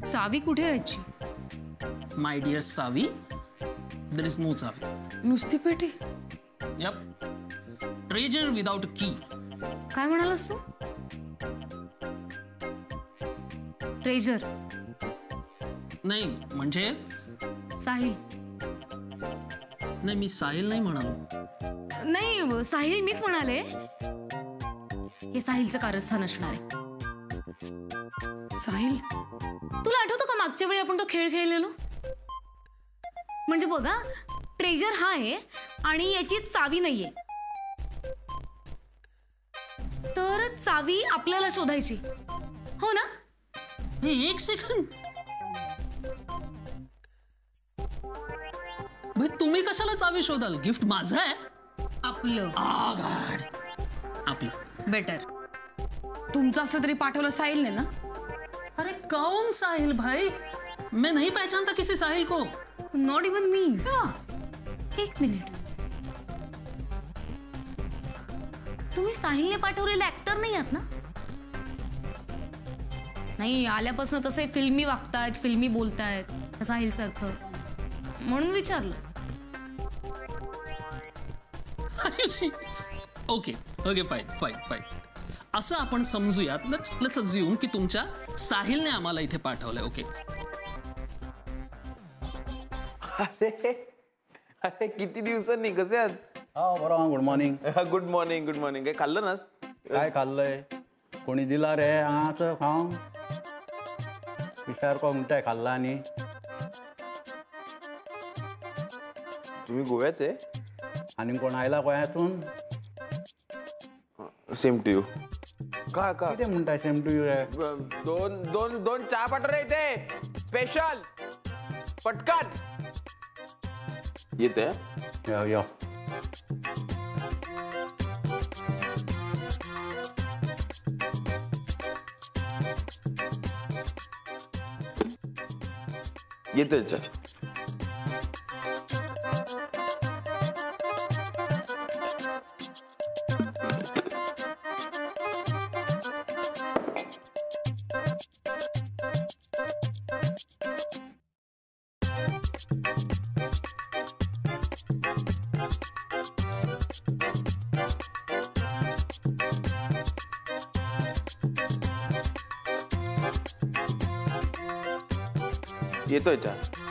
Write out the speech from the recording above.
चावी कुठे यायची? My dear Savi, there is no चावी. नुसती पेटी? यप. ट्रेजर विदाउट की. काय म्हणालास तू? ट्रेजर नाही म्हणजे साहिल. नाही, मी साहिल नाही म्हणालो. नाही, साहिल मीच म्हणाले. हे साहिलचं कारस्थान असणार आहे. साहिल, तुला आठवतं का मागच्या वेळी आपण तो खेळ खेळलेलो? म्हणजे बघा, ट्रेजर हा आहे आणि याची चावी नाहीये, तर चावी आपल्याला शोधायची, हो ना? हे एक सेकंड, भाई तुम्ही कशाला चावी शोधाल? गिफ्ट माझं आहे. आपलं. आपलं बेटर. तुमचं असलं तरी पाठवलं साहिलने ना? अरे कौन साहिल भाई? मैं नहीं पहचानता किसी साहिल को. नॉट इवन मी. एक मिनिट, तुम्ही साहिलने पाठवलेले ऍक्टर नाही आहात ना? नाही, आल्यापासून तसे फिल्मी वागतायत, फिल्मी बोलतायत साहिल सारखं, म्हणून विचारलं. Okay okay, fine fine fine. असं आपण समजूयात, लेट्स अज्यूम की तुमच्या साहिलने आम्हाला इथे पाठवलंय. ओके. अरे अरे किती दिवसांनी, कसे आहात? हा बरं. Good morning. Good morning good morning. काय खाल्लं नास? काय खाल्लंय? कोणी दिला रे हाच खाऊन? विचार को म्हणताय खाल्ला? आणि तुम्ही गोव्याचे? आणि कोण आयला गोयातून? Same to you. का का किती म्हणताय सेम टू यू रे? दोन दोन दोन चहा पाठव रे इथे, स्पेशल, पटकन. येते. यो. येते चहा. येतोय चहा.